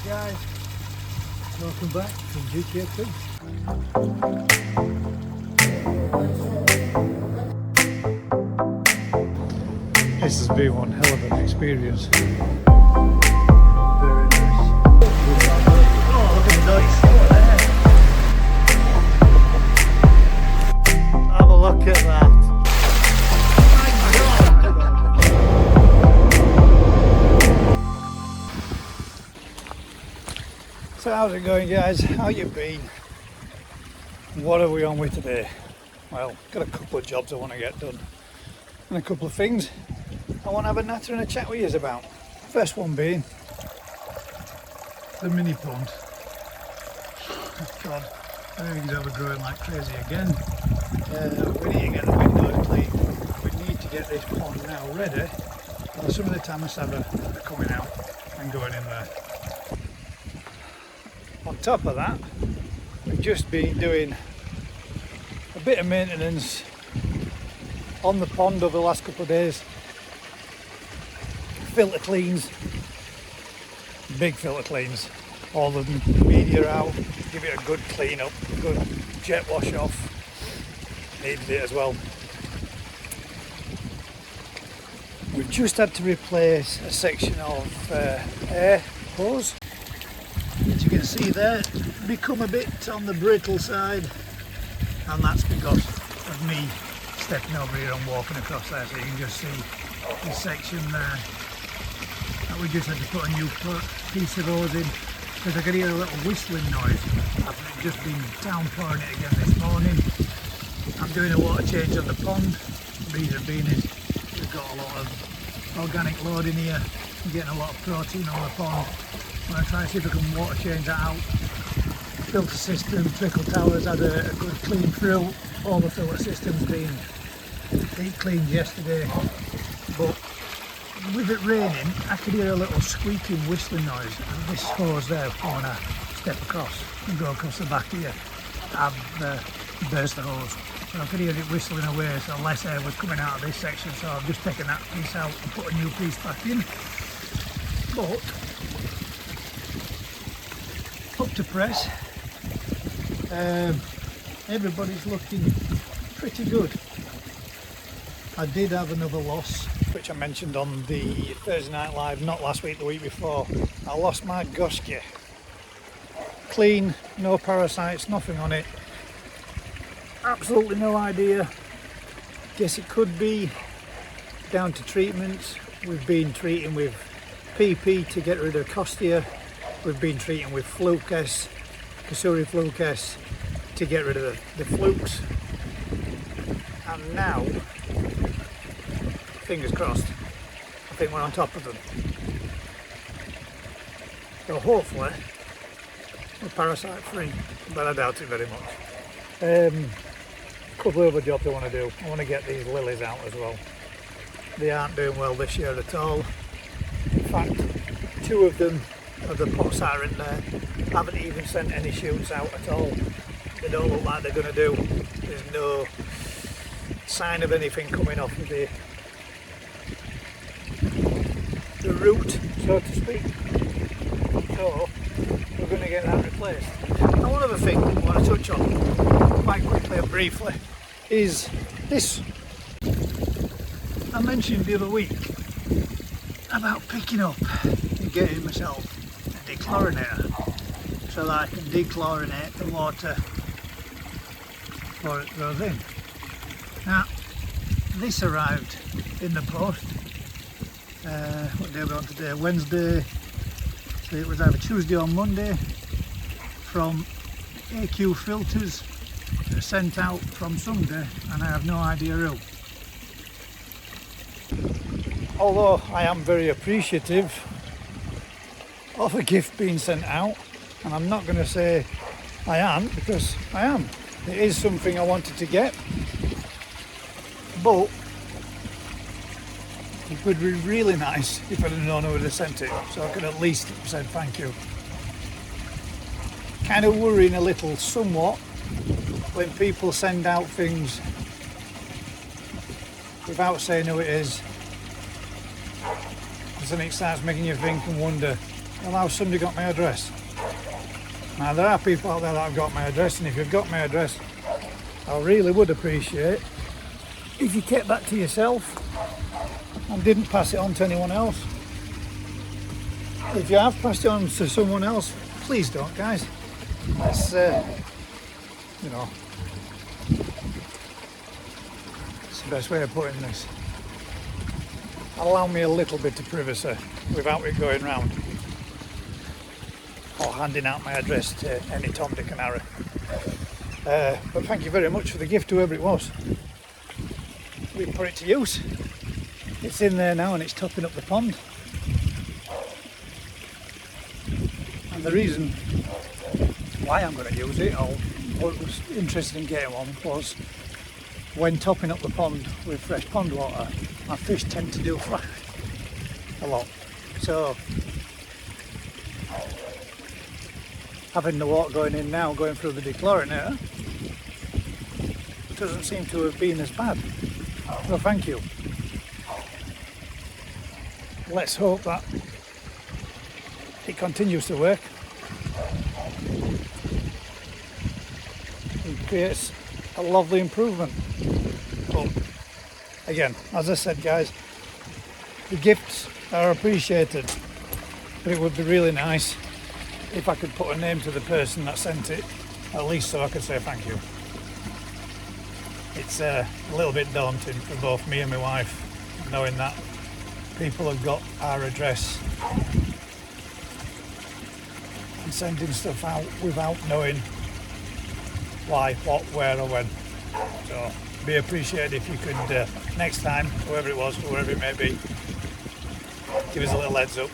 guys, welcome back from GTA 2. This has been one hell of an experience. Very nice. Oh, look at the dice over there. Have a look at that. So how's it going, guys? How you been? What are we on with today? Well, got a couple of jobs I want to get done and a couple of things I want to have a natter and a chat with you about. First one being the mini pond. God, everything's overgrowing like crazy again. We need to get the windows clean. We need to get this pond now ready for some of the tamasaba that are coming out and going in there. On top of that, we've just been doing a bit of maintenance on the pond over the last couple of days. Filter cleans, big filter cleans, all the media out, give it a good clean up, a good jet wash off, needed it as well. We've just had to replace a section of air hose. As you can see there, become a bit on the brittle side, and that's because of me stepping over here and walking across there, so you can just see this section there that we just had to put a new piece of hose in, because I could hear a little whistling noise after it just been downpouring it again this morning. I'm doing a water change on the pond. The reason being is we've got a lot of organic load in here, we're getting a lot of protein on the pond. I'm going to try and see if I can water change that out. Filter system, trickle towers had a good clean through. All the filter systems being deep cleaned yesterday, but with it raining I could hear a little squeaking whistling noise, and this hose there when I step across and go across the back here, I've burst the hose, so I could hear it whistling away, so less air was coming out of this section, so I've just taken that piece out and put a new piece back in. But up to press, everybody's looking pretty good. I did have another loss, which I mentioned on the Thursday Night Live, not last week, the week before. I lost my Goshki. Clean, no parasites, nothing on it. Absolutely no idea. Guess it could be down to treatments. We've been treating with PP to get rid of Costia. We've been treating with Flucas, Kasuri Flucas, to get rid of the flukes. And now, fingers crossed, I think we're on top of them. So hopefully we're parasite free, but I doubt it very much. A couple of other jobs I want to do. I want to get these lilies out as well. They aren't doing well this year at all. In fact, two of them of the pots that are in there haven't even sent any shoots out at all. They don't look like they're going to do. There's no sign of anything coming off of the root, so to speak. So we're going to get that replaced. Now, one other thing I want to touch on quite quickly and briefly is this. I mentioned the other week about picking up and getting myself a dechlorinator so that I can dechlorinate the water before it goes in. Now, this arrived in the post. What day are we on today? Wednesday. So it was either Tuesday or Monday from AQ Filters. They're sent out from somewhere, and I have no idea who. Although I am very appreciative of a gift being sent out, and I'm not going to say I am, because I am. It is something I wanted to get, but it would be really nice if I didn't know who had sent it, so I could at least have said thank you. Kind of worrying a little somewhat when people send out things without saying who it is, because then it starts making you think and wonder, well, how's somebody got my address? Now there are people out there that have got my address, and if you've got my address, I really would appreciate if you kept that to yourself and didn't pass it on to anyone else. If you have passed it on to someone else, please don't, guys. That's, you know, it's the best way of putting this. Allow me a little bit of privacy without it going round or handing out my address to any Tom, Dick and Harry. But thank you very much for the gift, whoever it was. We put it to use. It's in there now and it's topping up the pond. And the reason why I'm going to use it, or what was interested in getting one, was when topping up the pond with fresh pond water, my fish tend to do fry a lot. So having the water going in now, going through the dechlorinator, doesn't seem to have been as bad. So thank you. Let's hope that it continues to work. It creates a lovely improvement. But again, as I said, guys, the gifts are appreciated, but it would be really nice if I could put a name to the person that sent it, at least so I could say thank you. It's a little bit daunting for both me and my wife, knowing that people have got our address and sending stuff out without knowing why, what, where or when. So be appreciated if you could next time, whoever it was, whoever it may be, give us a little heads up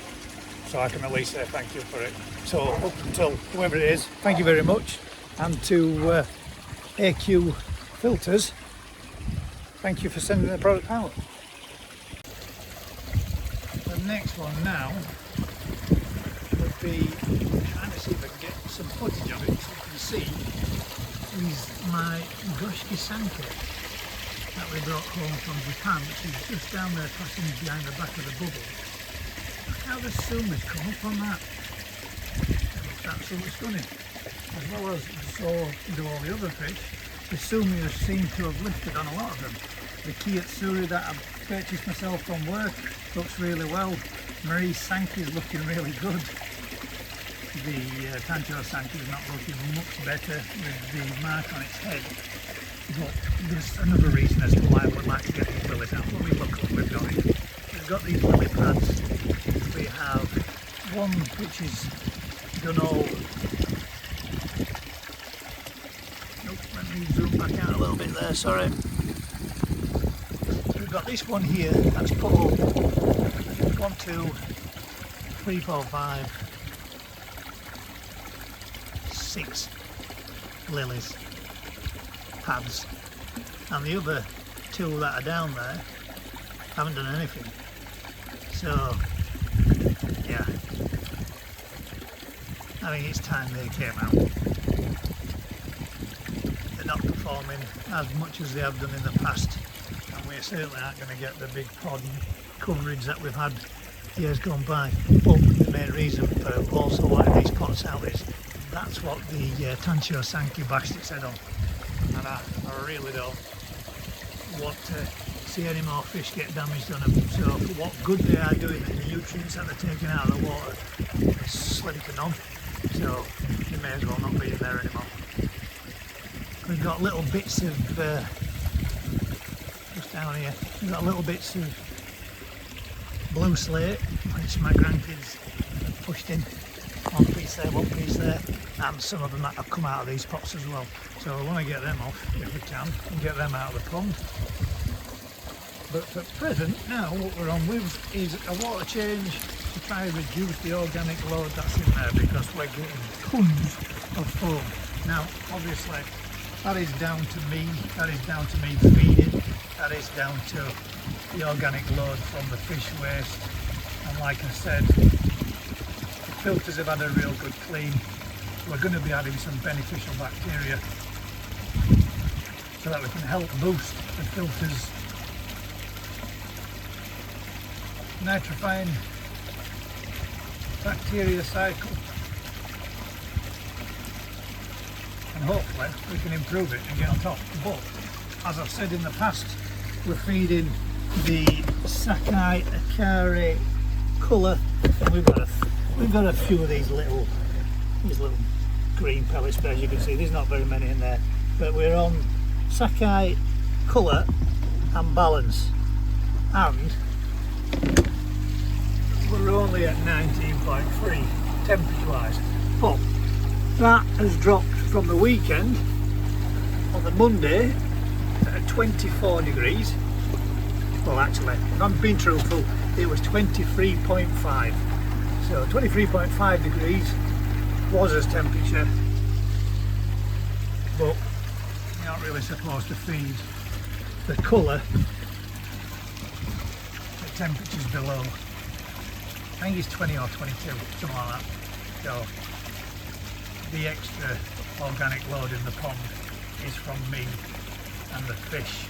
so I can at least say thank you for it. So up until whoever it is, thank you very much, and to AQ Filters, thank you for sending the product out. The next one now would be trying to see if I can get some footage of it so you can see, is my Goshki Sanke that we brought home from Japan, which is just down there passing behind the back of the bubble. Look how the zoom has come up on that. It looks absolutely stunning. As well as so do all the other fish, the sumi has seemed to have lifted on a lot of them. The Kiyatsuri that I purchased myself from work looks really well. Marie Sankey is looking really good. The Tancho Sankey is not looking much better with the mark on its head. But there's another reason as to why I would like to get these lilies out. When we look up, we've got it. We've got these lily pads. We have one which is done all. Nope, let me zoom back out a little bit there, sorry. We've got this one here that's put up 1, 2, 3, 4, 5, 6 lilies pads, and the other 2 that are down there haven't done anything. So yeah, I think it's time they came out. They're not performing as much as they have done in the past, and we certainly aren't going to get the big pod coverage that we've had years gone by. But the main reason for also wanting these pots out is that's what the Tancho Sankey bashed its head on, and I really don't want to see any more fish get damaged on them. So for what good they are doing and the nutrients that they're taking out of the water, it's slim to none. So they may as well not be in there anymore. We've got little bits of just down here. We've got little bits of blue slate, which my grandkids have pushed in. One piece there, and some of them that have come out of these pots as well. So I want to get them off if we can and get them out of the pond. But for present, now what we're on with is a water change to try and reduce the organic load that's in there, because we're getting tons of foam. Now obviously that is down to me, feeding, that is down to the organic load from the fish waste, and like I said, filters have had a real good clean. We're going to be adding some beneficial bacteria so that we can help boost the filters nitrifying bacteria cycle, and hopefully we can improve it and get on top. But as I've said in the past, we're feeding the Sakai Akari colour, and we've got a few of these little green pellets, but as you can see there's not very many in there, but we're on Sakai colour and balance, and we're only at 19.3 temperature wise, but that has dropped from the weekend on the Monday at 24 degrees. Well, actually, if I'm being truthful, it was 23.5. So 23.5 degrees was as temperature, but you're not really supposed to feed the colour at temperatures below. I think it's 20 or 22, something like that. So the extra organic load in the pond is from me and the fish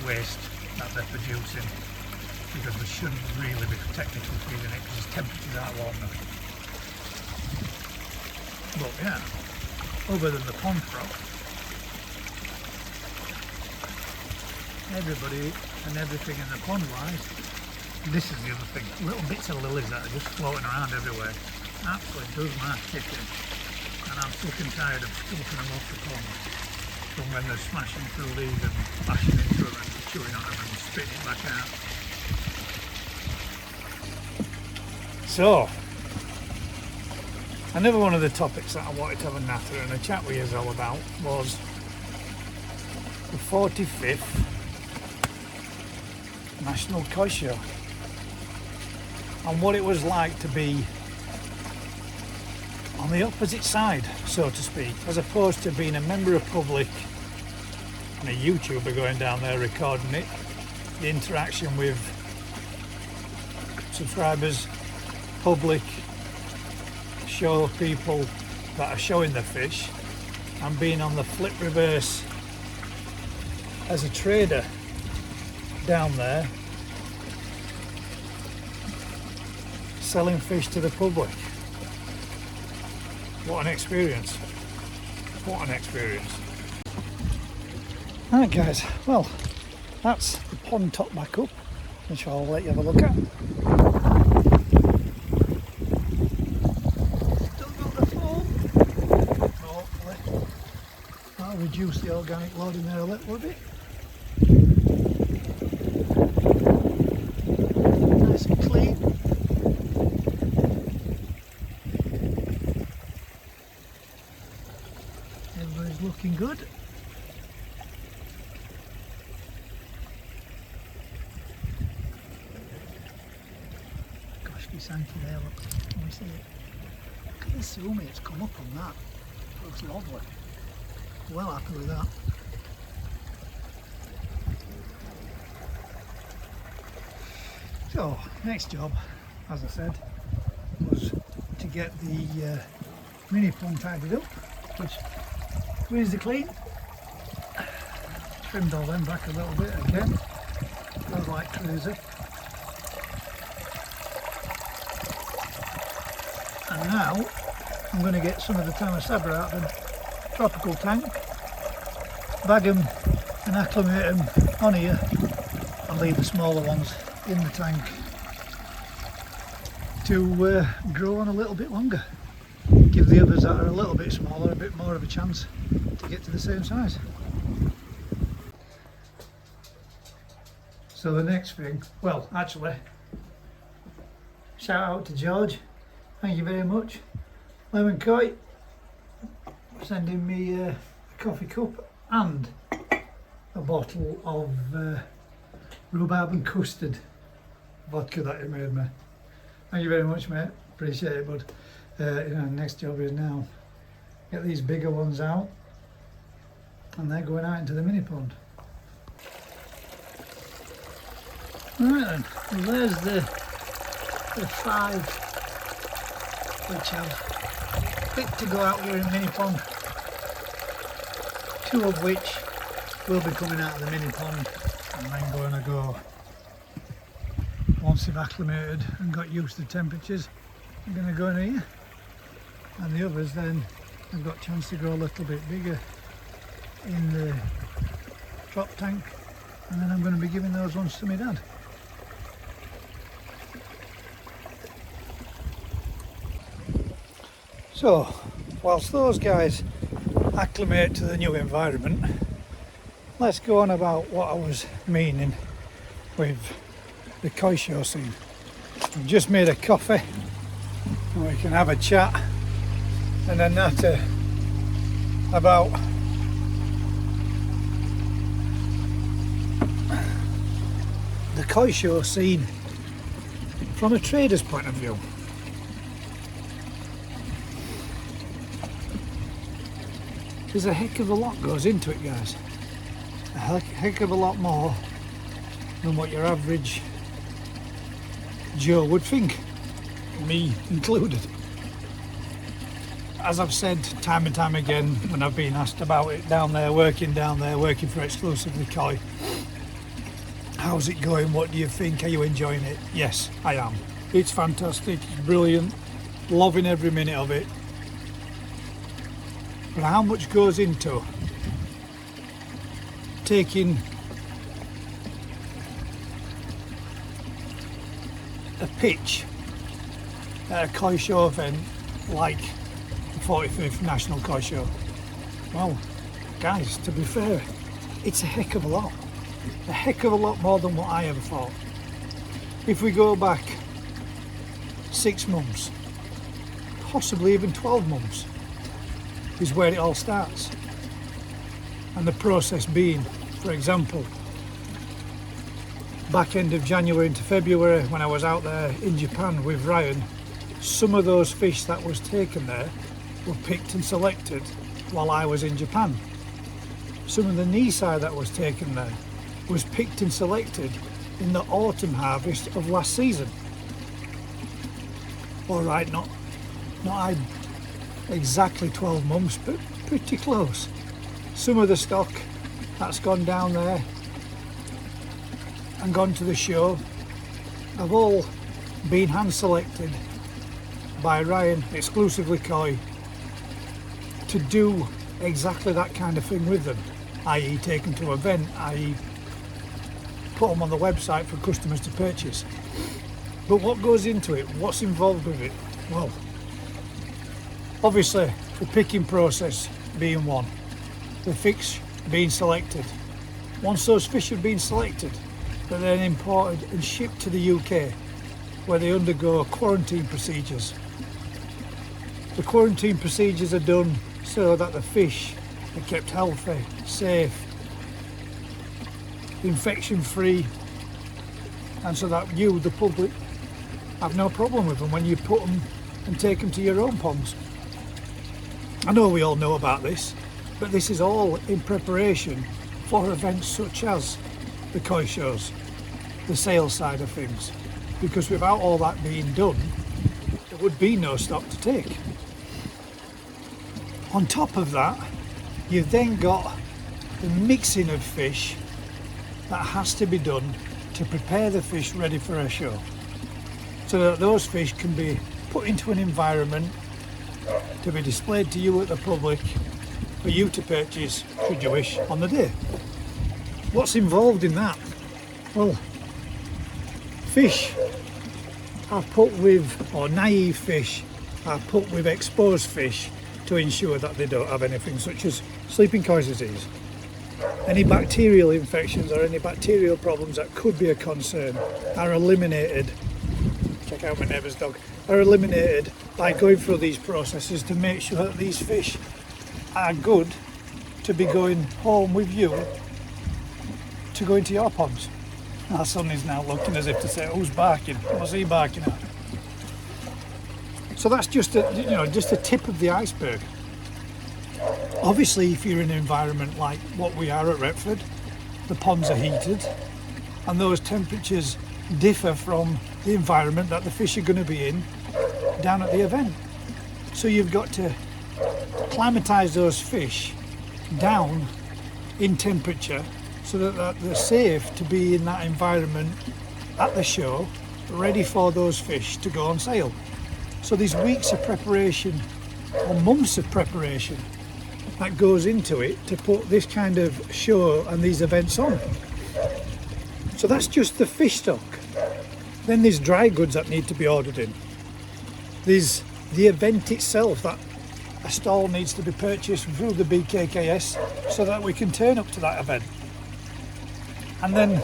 waste that they're producing, because we shouldn't really be technically feeding it because temperatures aren't warm enough. But yeah, other than the pond frog, everybody and everything in the pond lies. This is the other thing, little bits of lilies that are just floating around everywhere. Absolutely does my chicken, and I'm sick and tired of scooping them off the pond from when they're smashing through these and bashing into them and chewing on them and spitting it back out. So, another one of the topics that I wanted to have a natter and a chat with you all about was the 45th National Koi Show, and what it was like to be on the opposite side, so to speak, as opposed to being a member of public and a YouTuber going down there recording it. The interaction with subscribers, public, show people that are showing the fish, and being on the flip reverse as a trader down there selling fish to the public. What an experience. What an experience. Alright guys, well that's the pond top back up, which I'll let you have a look at. Still got the foam. Hopefully that'll reduce the organic load in there a little bit. Nice and clean. Everybody's looking good. Gosh, we sank there, look. Can we see it? Look at the sumi, it's come up on that. Looks lovely. Well happy with that. So, next job, as I said, was to get the mini pond tidied up, which is clean. Trimmed all them back a little bit again, not like cruiser. And now I'm going to get some of the Tamasaba out of the tropical tank, bag them and acclimate them on here, and leave the smaller ones in the tank to grow on a little bit longer. Give the others that are a little bit smaller a bit more of a chance to get to the same size. So the next thing, well actually, shout out to George, thank you very much. Lemon Koi sending me a coffee cup and a bottle of rhubarb and custard vodka that he made me. Thank you very much, mate, appreciate it, bud. Next job is now get these bigger ones out, and they're going out into the mini pond. Right then, well there's the 5 which I've picked to go out here in the mini pond, 2 of which will be coming out of the mini pond and then going to go once they've acclimated and got used to the temperatures. are going to go in here, and the others then have got a chance to grow a little bit bigger in the drop tank, and then I'm going to be giving those ones to my dad. So whilst those guys acclimate to the new environment, let's go on about what I was meaning with the koi show scene. I've just made a coffee and we can have a chat and then natter about the koi show scene from a trader's point of view. There's a heck of a lot goes into it, guys. A heck of a lot more than what your average Joe would think, me included. As I've said time and time again when I've been asked about it down there working for exclusively koi, how's it going, what do you think, are you enjoying it? Yes, I am. It's fantastic, it's brilliant, loving every minute of it. But how much goes into taking a pitch at a koi show event like the 45th National Koi Show? Well, guys, to be fair, it's a heck of a lot. A heck of a lot more than what I ever thought. If we go back 6 months, possibly even 12 months, is where it all starts. And the process being, for example, back end of January into February when I was out there in Japan with Ryan, some of those fish that was taken there were picked and selected while I was in Japan. Some of the Nisai that was taken there was picked and selected in the autumn harvest of last season. Alright, not exactly 12 months, but pretty close. Some of the stock that's gone down there and gone to the show have all been hand selected by Ryan, exclusively koi, to do exactly that kind of thing with them, i.e. taken to an event, i.e. put them on the website for customers to purchase. But what goes into it? What's involved with it? Well, obviously the picking process being one, the fish being selected. Once those fish have been selected, they're then imported and shipped to the UK, where they undergo quarantine procedures. The quarantine procedures are done so that the fish are kept healthy, safe, infection free, and so that you, the public, have no problem with them when you put them and take them to your own ponds. I know we all know about this, but this is all in preparation for events such as the koi shows, the sales side of things, because without all that being done, there would be no stock to take. On top of that, you've then got the mixing of fish that has to be done to prepare the fish ready for a show, so that those fish can be put into an environment to be displayed to you at the public for you to purchase, should you wish, on the day. What's involved in that? Well, fish are put with, or naive fish are put with exposed fish to ensure that they don't have anything such as sleeping koi disease. Any bacterial infections or any bacterial problems that could be a concern are eliminated. Check out my neighbour's dog. Are eliminated by going through these processes to make sure that these fish are good to be going home with you to go into your ponds. Our son is now looking as if to say, who's barking? What's he barking at? So that's just a tip of the iceberg. Obviously, if you're in an environment like what we are at Retford, the ponds are heated and those temperatures differ from the environment that the fish are going to be in down at the event. So you've got to acclimatise those fish down in temperature so that they're safe to be in that environment at the show, ready for those fish to go on sale. So there's weeks of preparation or months of preparation that goes into it to put this kind of show and these events on. So that's just the fish stock. Then there's dry goods that need to be ordered in. There's the event itself, that a stall needs to be purchased through the BKKS so that we can turn up to that event. And then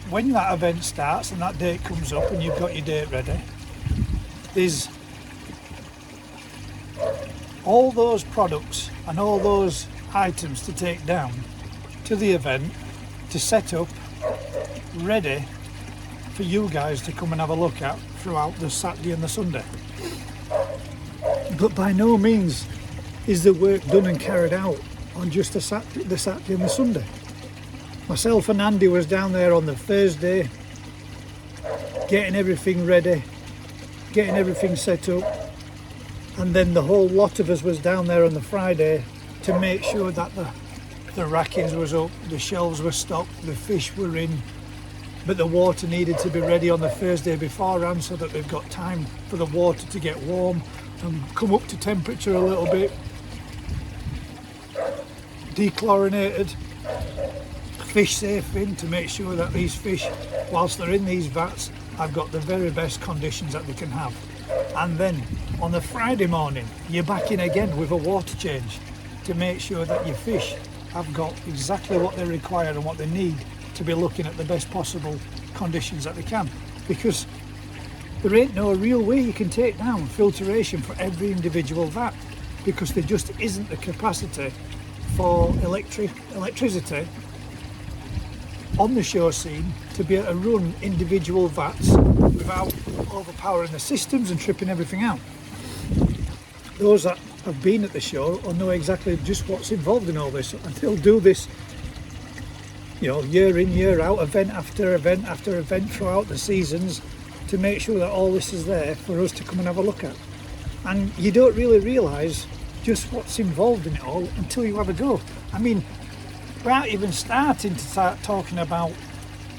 when that event starts and that date comes up and you've got your date ready, there's all those products and all those items to take down to the event to set up ready for you guys to come and have a look at throughout the Saturday and the Sunday. But by no means is the work done and carried out on just the Saturday and the Sunday. Myself and Andy was down there on the Thursday, getting everything ready, getting everything set up, and then the whole lot of us was down there on the Friday to make sure that the rackings was up, the shelves were stocked, the fish were in, but the water needed to be ready on the Thursday beforehand so that they've got time for the water to get warm and come up to temperature a little bit, dechlorinated, fish safe in to make sure that these fish, whilst they're in these vats, have got the very best conditions that they can have. And then on the Friday morning you're back in again with a water change to make sure that your fish have got exactly what they require and what they need to be looking at the best possible conditions that they can, because there ain't no real way you can take down filtration for every individual vat, because there just isn't the capacity for electricity on the show scene to be able to run individual vats without overpowering the systems and tripping everything out. Those that have been at the show will know exactly just what's involved in all this, and they'll do this, you know, year in, year out, event after event after event throughout the seasons to make sure that all this is there for us to come and have a look at. And you don't really realise just what's involved in it all until you have a go. I mean, without even starting to start talking about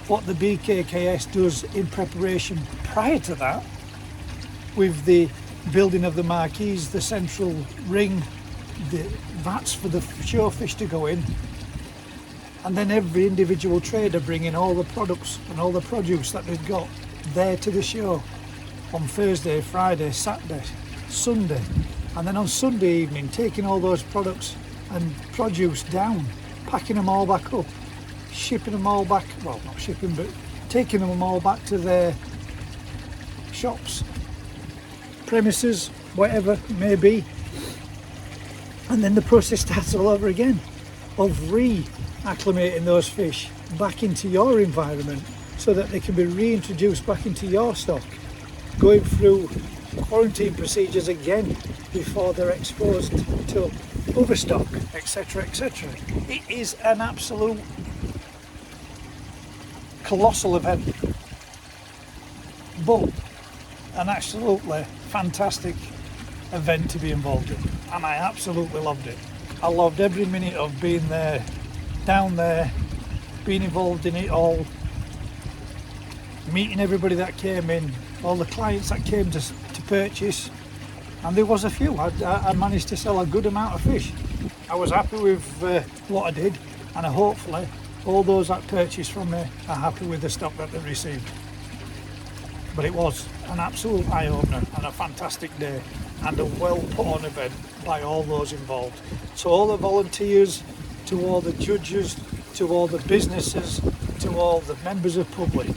what the BKKS does in preparation prior to that, with the building of the marquees, the central ring, the vats for the show fish to go in, and then every individual trader bringing all the products and all the produce that they've got there to the show on Thursday, Friday, Saturday, Sunday, and then on Sunday evening taking all those products and produce down, packing them all back up, shipping them all back, well, not shipping, but taking them all back to their shops, premises, whatever it may be. And then the process starts all over again of re-acclimating those fish back into your environment so that they can be reintroduced back into your stock, going through quarantine procedures again before they're exposed to overstock, etc, etc. It is an absolute colossal event, but an absolutely fantastic event to be involved in, and I absolutely loved it. I loved every minute of being there, down there, being involved in it all, meeting everybody that came in, all the clients that came to purchase, and there was a few. I managed to sell a good amount of fish. I was happy with what I did, and hopefully all those that purchased from me are happy with the stock that they received. But it was an absolute eye-opener and a fantastic day and a well put on event by all those involved. So all the volunteers, to all the judges, to all the businesses, to all the members of public,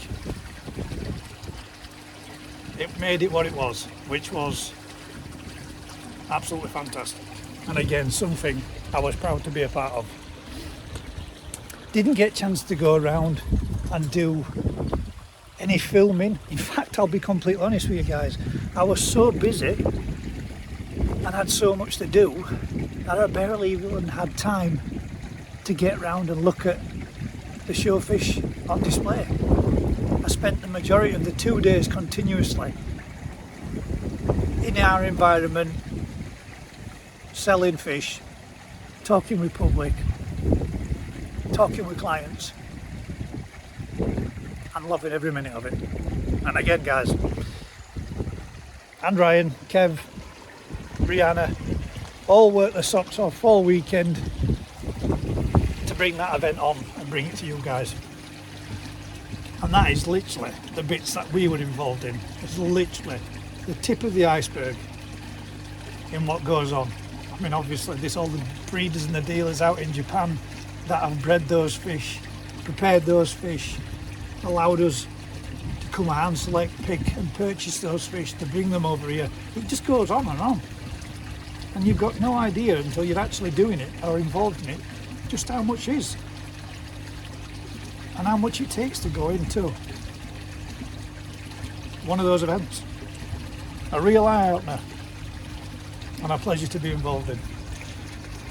it made it what it was, which was absolutely fantastic. And again, something I was proud to be a part of. Didn't get a chance to go around and do any filming. In fact, I'll be completely honest with you guys, I was so busy and had so much to do that I barely even had time to get round and look at the show fish on display. I spent the majority of the 2 days continuously in our environment, selling fish, talking with public, talking with clients, and loving every minute of it. And again, guys, and Ryan, Kev, Brianna, all worked their socks off all weekend to bring that event on and bring it to you guys. And that is literally the bits that we were involved in. It's literally the tip of the iceberg in what goes on. I mean, obviously there's all the breeders and the dealers out in Japan that have bred those fish, prepared those fish, allowed us to come hand select, pick and purchase those fish to bring them over here. It just goes on and on. And you've got no idea until you're actually doing it or involved in it just how much is and how much it takes to go into one of those events. A real eye-opener and a pleasure to be involved in.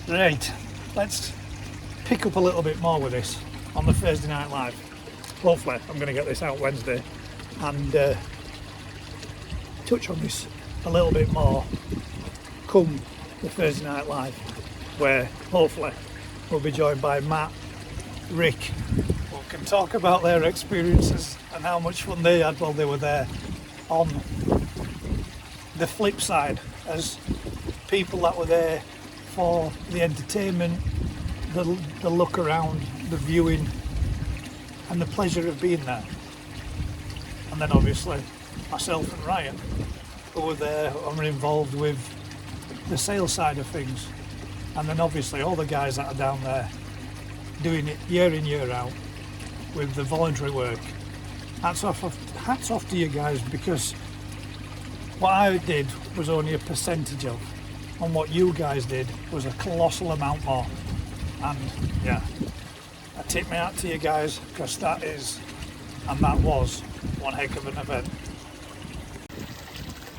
Right, let's pick up a little bit more with this on the Thursday Night Live. Hopefully I'm going to get this out Wednesday and touch on this a little bit more come the Thursday Night Live, where hopefully we'll be joined by Matt, Rick, who can talk about their experiences and how much fun they had while they were there, on the flip side as people that were there for the entertainment, the look around, the viewing and the pleasure of being there. And then obviously myself and Ryan, who were there and were involved with the sales side of things. And then obviously all the guys that are down there doing it year in, year out with the voluntary work. Hats off to you guys, because what I did was only a percentage of, and what you guys did was a colossal amount more. And yeah, I tip my hat to you guys, because that is, and that was, one heck of an event.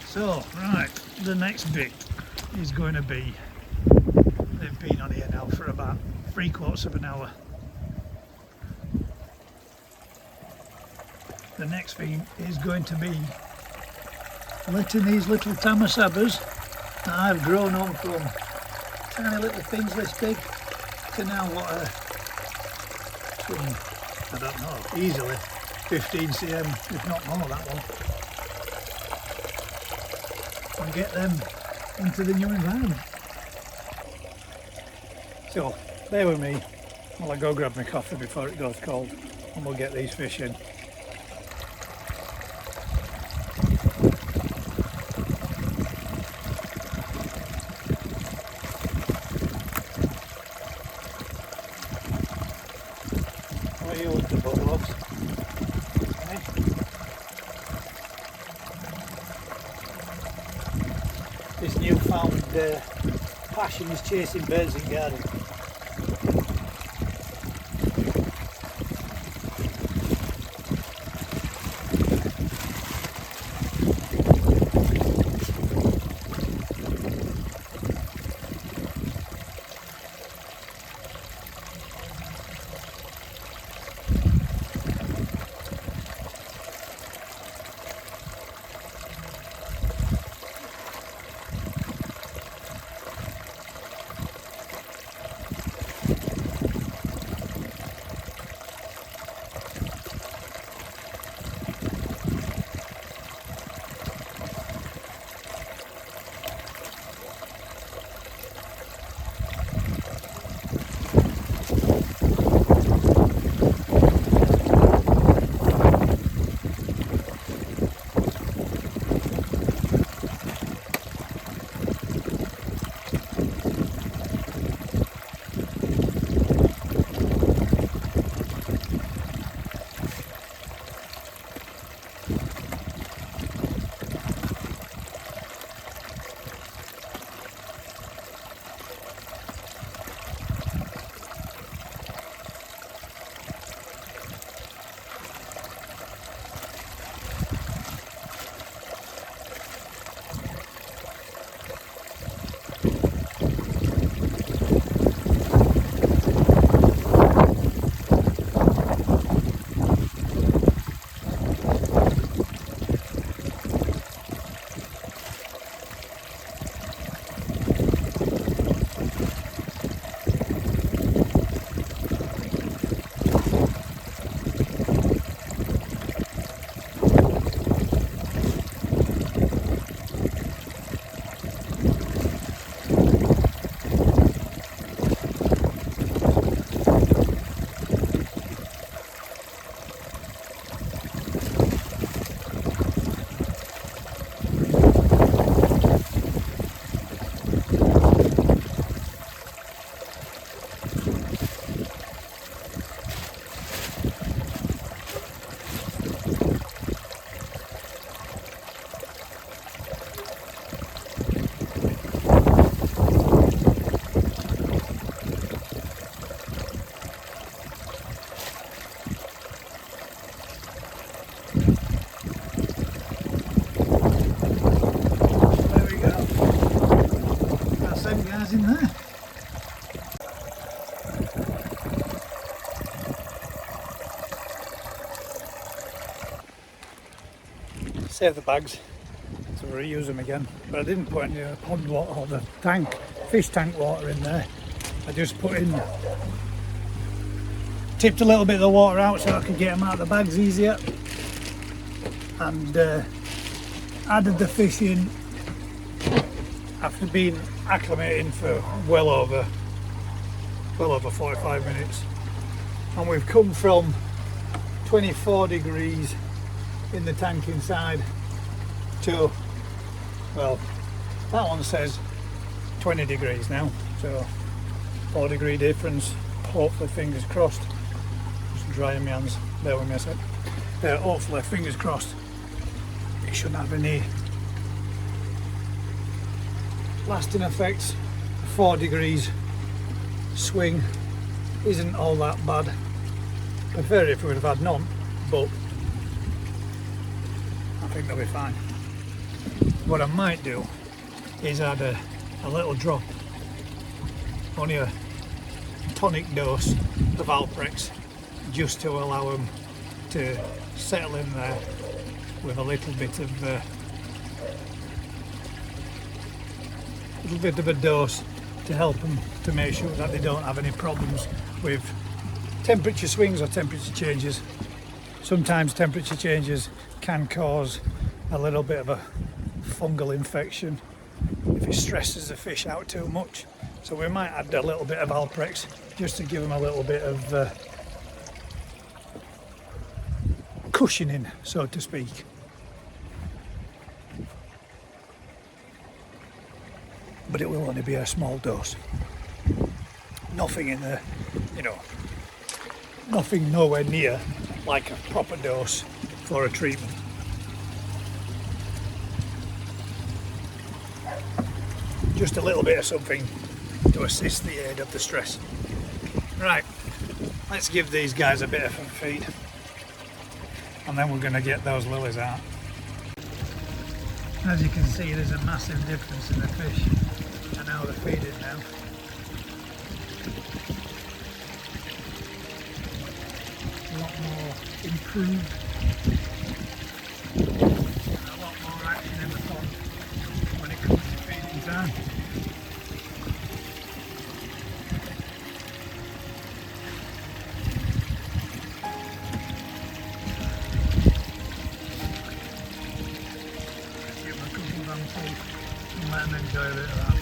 So, right, the next bit is going to be, they've been on here now for about 3/4 of an hour. The next thing is going to be letting these little tamasabas that I've grown on from tiny little things this big to now what are some, I don't know, easily 15 cm, if not more, that one, and get them into the new environment. So bear with me while I go grab my coffee before it goes cold, and we'll get these fish in. How are you with the bulldogs? This newfound passion is chasing birds in garden. save the bags to reuse them again. But I didn't put any pond water or the tank, fish tank water in there. I just put in, tipped a little bit of the water out so I could get them out of the bags easier, and added the fish in after being acclimating for well over 45 minutes. And we've come from 24 degrees in the tank inside to, well, that one says 20 degrees now, so 4-degree difference. Hopefully, fingers crossed. Just drying my hands, bear with me a sec. Hopefully, fingers crossed, it shouldn't have any lasting effects. 4 degrees swing isn't all that bad. Prefer it if we would have had none, but I think they'll be fine. What I might do is add a little drop, only a tonic dose of Alprex, just to allow them to settle in there with a little bit of a dose to help them to make sure that they don't have any problems with temperature swings or temperature changes. Sometimes temperature changes can cause a little bit of a fungal infection if it stresses the fish out too much. So we might add a little bit of Alprex just to give them a little bit of cushioning, so to speak. But it will only be a small dose. Nothing in the, nothing nowhere near like a proper dose for a treatment. Just a little bit of something to assist the aid of the stress. Right, let's give these guys a bit of a feed, and then we're going to get those lilies out. As you can see, there's a massive difference in the fish and how they're feeding now. A lot more improved, and a lot more action in the pond when it comes to feeding time. And let them enjoy a bit of that.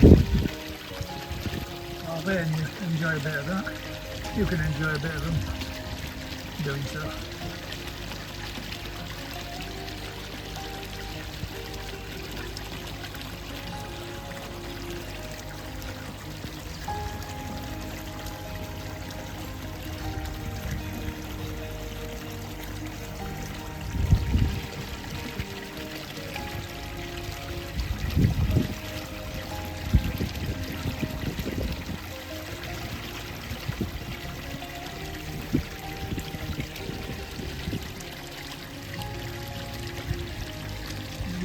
While they enjoy a bit of that, you can enjoy a bit of them doing so.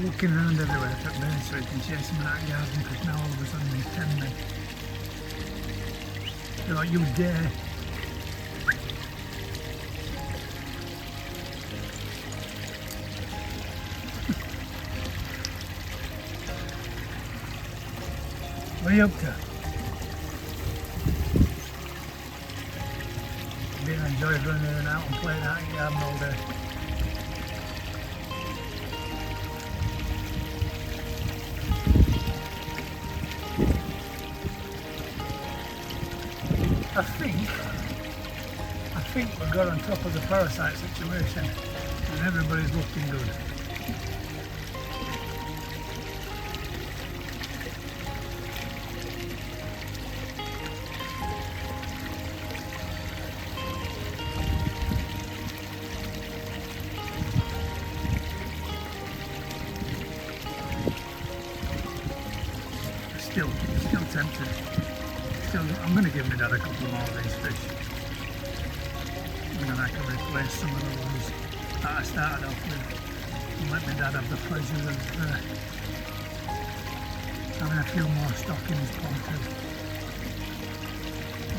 Looking around everywhere for birds so you can chase them out of the garden, because now all of a sudden there's 10 men. They're like, you dare. What are you up to? Being enjoyed running in and out and playing out in the garden all day. I think we've got on top of the parasite situation and everybody's looking good. Still tempted. I'm going to give my dad a couple more of these fish, and then I can replace some of the ones that I started off with, and let my dad have the pleasure of having a few more stock in his pond too.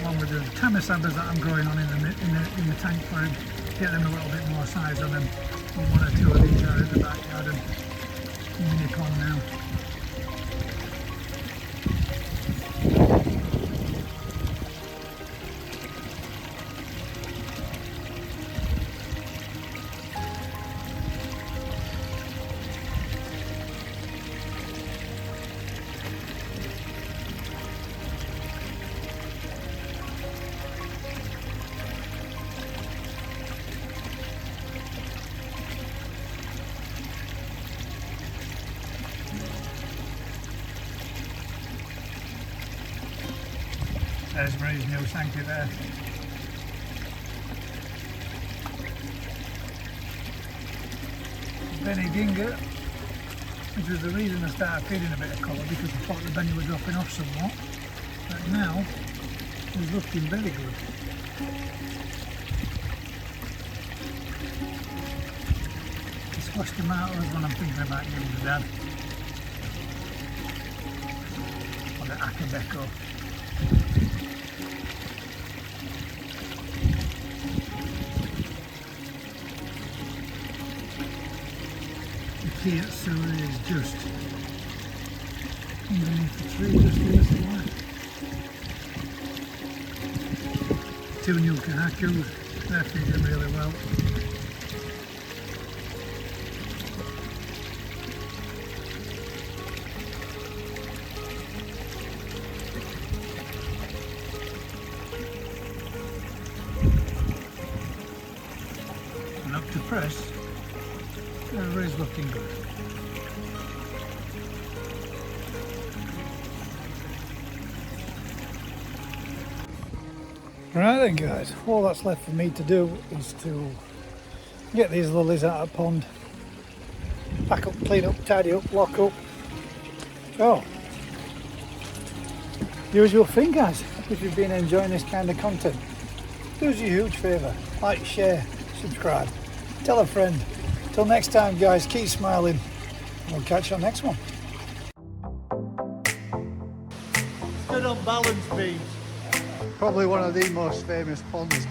Along with the tamasabbers that I'm growing on in the tank for him, get them a little bit more size on them, one or two of these are in the backyard and mini pond now. There's Marie's new sanctuary there. Benny Ginger, which was the reason I started feeding a bit of colour, because I thought the Benny was dropping off somewhat. But now, he's looking very good. The squash tomatoes is one I'm thinking about giving to Dad. Or the Acclimating. Fiat celery is just underneath the tree, just here somewhere. Two new kahakus, they're feeding really well. And up to press, everybody's looking good. Right then guys, all that's left for me to do is to get these lilies out of the pond, pack up, clean up, tidy up, lock up. So, usual thing guys, if you've been enjoying this kind of content, do us a huge favour, like, share, subscribe, tell a friend. Till next time guys, keep smiling and we'll catch you on the next one. Stood on balance beams. Probably one of the most famous ponds.